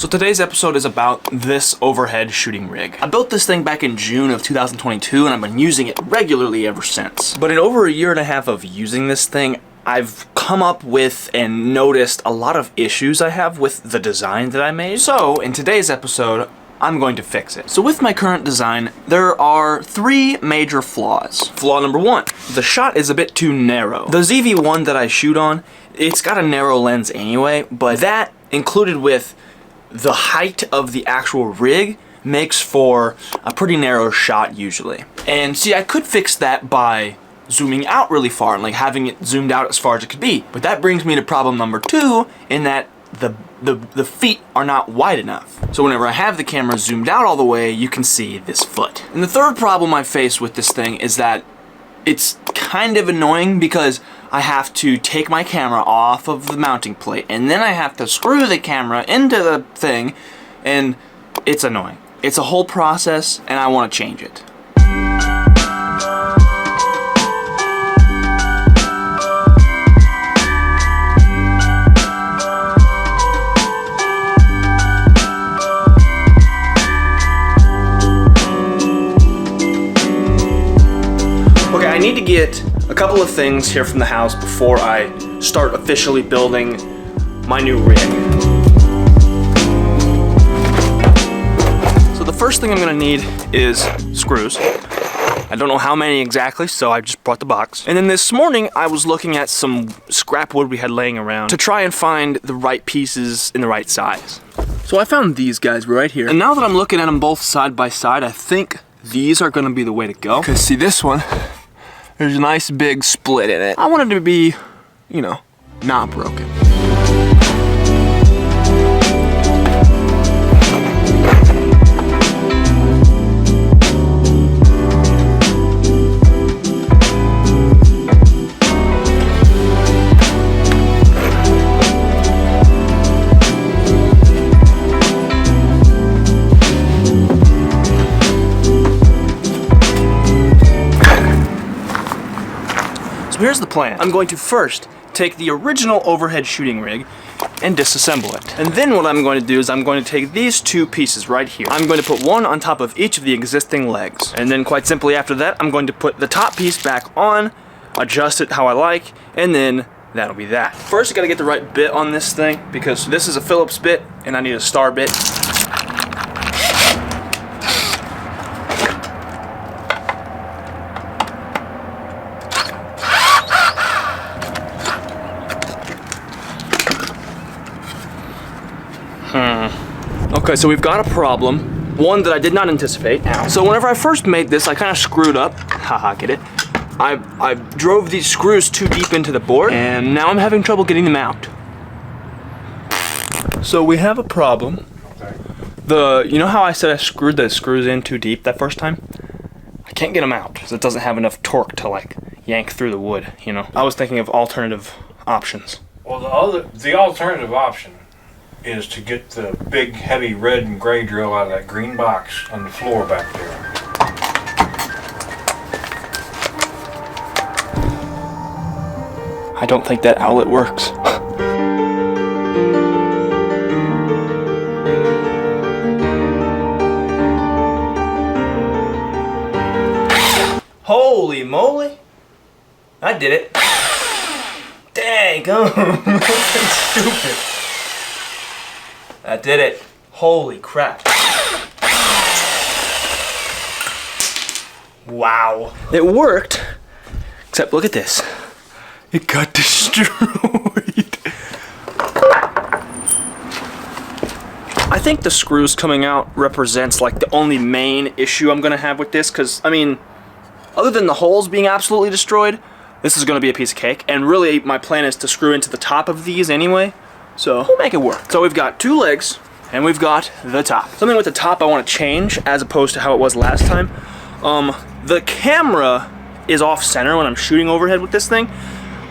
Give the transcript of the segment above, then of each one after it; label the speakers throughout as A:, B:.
A: So today's episode is about this overhead shooting rig. I built this thing back in June of 2022 and I've been using it regularly ever since. But in over a year and a half of using this thing, I've come up with and noticed a lot of issues I have with the design that I made. So in today's episode, I'm going to fix it. So with my current design, there are 3 major flaws. Flaw number 1, the shot is a bit too narrow. The ZV-1 that I shoot on, it's got a narrow lens anyway, but that included with the height of the actual rig makes for a pretty narrow shot usually. And see, I could fix that by zooming out really far and like having it zoomed out as far as it could be. But that brings me to problem number 2 in that the feet are not wide enough. So whenever I have the camera zoomed out all the way, you can see this foot. And the third problem I face with this thing is that it's kind of annoying because I have to take my camera off of the mounting plate and then I have to screw the camera into the thing, and it's annoying. It's a whole process and I want to change it. Okay, I need to get a couple of things here from the house before I start officially building my new rig. So the first thing I'm gonna need is screws. I don't know how many exactly, so I just brought the box. And then this morning, I was looking at some scrap wood we had laying around to try and find the right pieces in the right size. So I found these guys right here. And now that I'm looking at them both side by side, I think these are gonna be the way to go. Because see this one, there's a nice big split in it. I want it to be, you know, not broken. So here's the plan. I'm going to first take the original overhead shooting rig and disassemble it. And then what I'm going to do is I'm going to take these 2 pieces right here. I'm going to put one on top of each of the existing legs. And then quite simply after that, I'm going to put the top piece back on, adjust it how I like, and then that'll be that. First, I gotta get the right bit on this thing because this is a Phillips bit and I need a star bit. Okay, so we've got a problem, one that I did not anticipate. Ow. So whenever I first made this, I kind of screwed up. Haha, get it? I drove these screws too deep into the board, and now I'm having trouble getting them out. So we have a problem. You know how I said I screwed the screws in too deep that first time? I can't get them out because it doesn't have enough torque to like yank through the wood, you know? I was thinking of alternative options.
B: Well, the alternative option is to get the big heavy red and gray drill out of that green box on the floor back there.
A: I don't think that outlet works. Holy moly! I did it. Dang, stupid. I did it. Holy crap. Wow. It worked, except look at this. It got destroyed. I think the screws coming out represents like the only main issue I'm gonna have with this, because I mean, other than the holes being absolutely destroyed, this is gonna be a piece of cake. And really my plan is to screw into the top of these anyway. So we'll make it work. So we've got 2 legs and we've got the top. Something with the top I want to change as opposed to how it was last time. The camera is off center when I'm shooting overhead with this thing.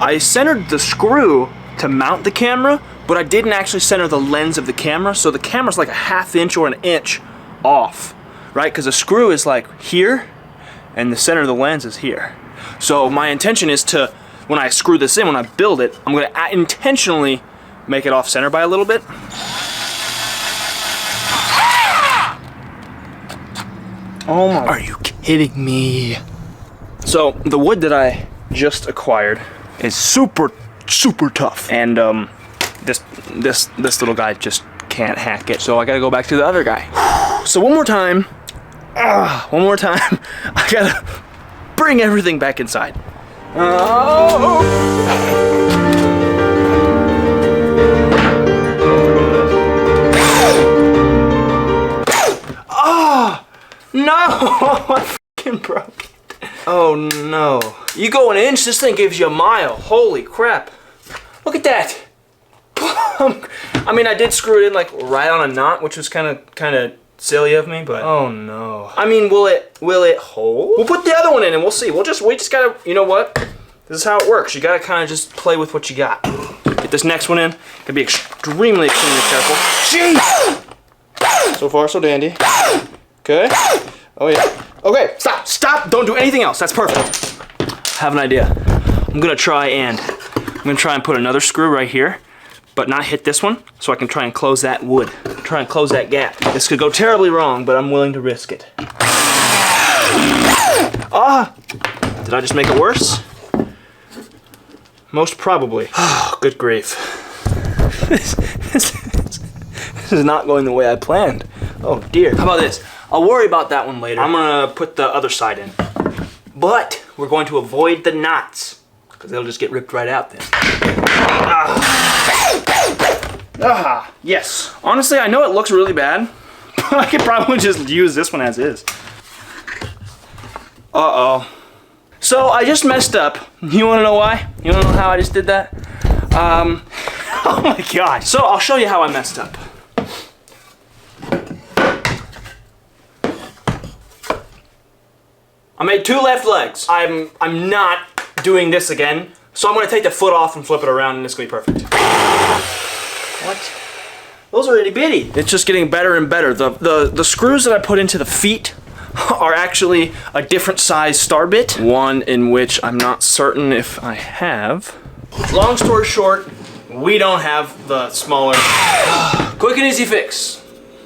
A: I centered the screw to mount the camera, but I didn't actually center the lens of the camera. So the camera's like a 1/2 inch or 1 inch off, right? Because the screw is like here and the center of the lens is here. So my intention is to, when I screw this in, when I build it, I'm going to intentionally make it off center by a little bit. Oh my, are you kidding me? So the wood that I just acquired is super tough. And this little guy just can't hack it. So I gotta go back to the other guy. So one more time, I gotta bring everything back inside. Oh! No! I fucking broke it. Oh no. You go an inch, this thing gives you a mile. Holy crap. Look at that. I mean, I did screw it in like right on a knot, which was kind of silly of me, but oh no. I mean, will it hold? We'll put the other one in and we'll see. We just gotta, you know what? This is how it works. You gotta kind of just play with what you got. Get this next one in. Gotta be extremely careful. Jeez! So far, so dandy. Okay. Oh yeah. Okay, stop, don't do anything else. That's perfect. I have an idea. I'm gonna try and put another screw right here, but not hit this one, so I can try and close that wood. Try and close that gap. This could go terribly wrong, but I'm willing to risk it. Ah! Did I just make it worse? Most probably. Oh, good grief. This is not going the way I planned. Oh dear. How about this? I'll worry about that one later. I'm gonna put the other side in. But we're going to avoid the knots, because they'll just get ripped right out then. Yes. Honestly, I know it looks really bad, but I could probably just use this one as is. Uh-oh. So I just messed up. You wanna know why? You wanna know how I just did that? Oh my gosh. So I'll show you how I messed up. I made two left legs. I'm not doing this again. So I'm gonna take the foot off and flip it around and it's gonna be perfect. What? Those are itty bitty. It's just getting better and better. The screws that I put into the feet are actually a different size star bit. One in which I'm not certain if I have. Long story short, we don't have the smaller. Quick and easy fix.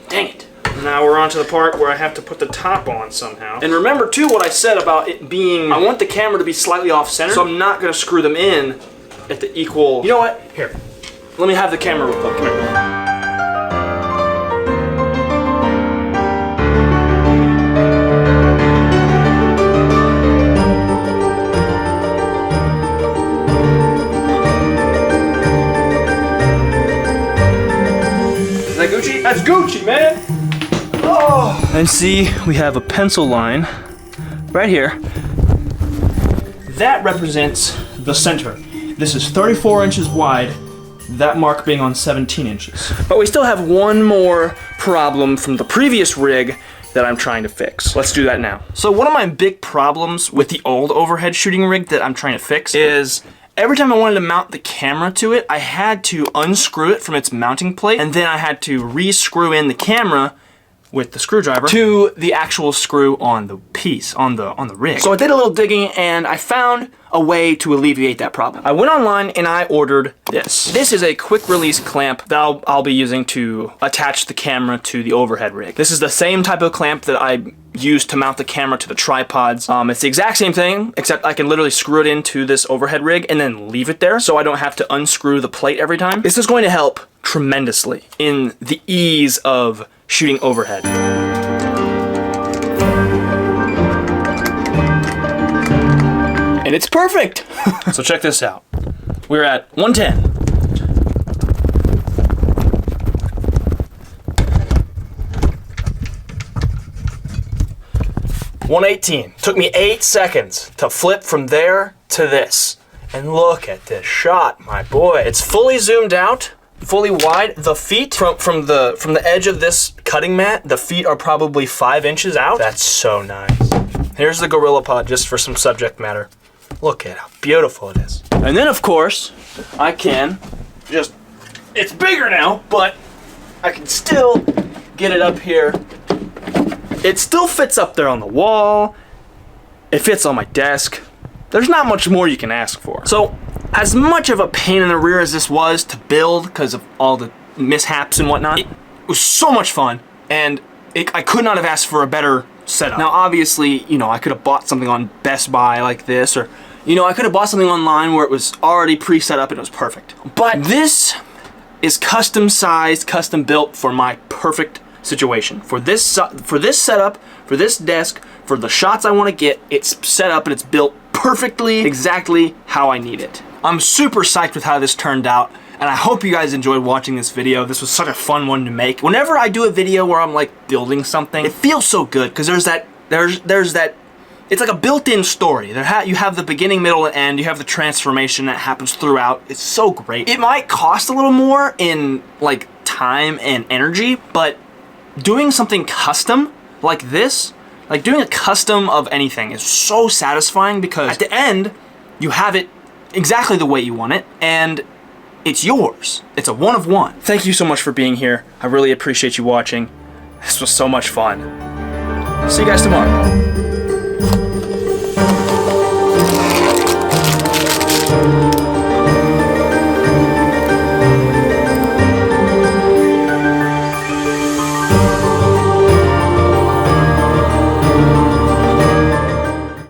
A: Dang it. Now we're on to the part where I have to put the top on somehow. And remember too what I said about it being, I want the camera to be slightly off center, so I'm not gonna screw them in at the equal. You know what? Here, let me have the camera real quick. Come here. Is that Gucci? That's Gucci, man! Oh. And see, we have a pencil line right here. That represents the center. This is 34 inches wide, that mark being on 17 inches. But we still have one more problem from the previous rig that I'm trying to fix. Let's do that now. So one of my big problems with the old overhead shooting rig that I'm trying to fix is every time I wanted to mount the camera to it, I had to unscrew it from its mounting plate, and then I had to re-screw in the camera with the screwdriver to the actual screw on the piece, on the rig. So I did a little digging and I found a way to alleviate that problem. I went online and I ordered this. This is a quick release clamp that I'll be using to attach the camera to the overhead rig. This is the same type of clamp that I used to mount the camera to the tripods. It's the exact same thing, except I can literally screw it into this overhead rig and then leave it there so I don't have to unscrew the plate every time. This is going to help tremendously in the ease of shooting overhead. And it's perfect! So check this out. We're at 110. $118. Took me 8 seconds to flip from there to this. And look at this shot, my boy. It's fully zoomed out. Fully wide. The feet from the edge of this cutting mat, the feet are probably 5 inches out. That's so nice. Here's the Gorilla Pod just for some subject matter. Look at how beautiful it is. And then of course, I can just, it's bigger now, but I can still get it up here. It still fits up there on the wall. It fits on my desk. There's not much more you can ask for. So, as much of a pain in the rear as this was to build because of all the mishaps and whatnot, it was so much fun, and I could not have asked for a better setup. Now, obviously, you know, I could have bought something on Best Buy like this, or, you know, I could have bought something online where it was already pre-set up and it was perfect. But this is custom sized, custom built for my perfect situation. For this setup, for this desk, for the shots I want to get, it's set up and it's built perfectly, exactly how I need it. I'm super psyched with how this turned out, and I hope you guys enjoyed watching this video. This was such a fun one to make. Whenever I do a video where I'm like building something, it feels so good because there's that, it's like a built-in story. You have the beginning, middle, and end. You have the transformation that happens throughout. It's so great. It might cost a little more in like time and energy, but doing something custom like this, like doing a custom of anything, is so satisfying because at the end, you have it exactly the way you want it, and it's yours. It's a one of one. Thank you so much for being here. I really appreciate you watching. This was so much fun. See you guys tomorrow.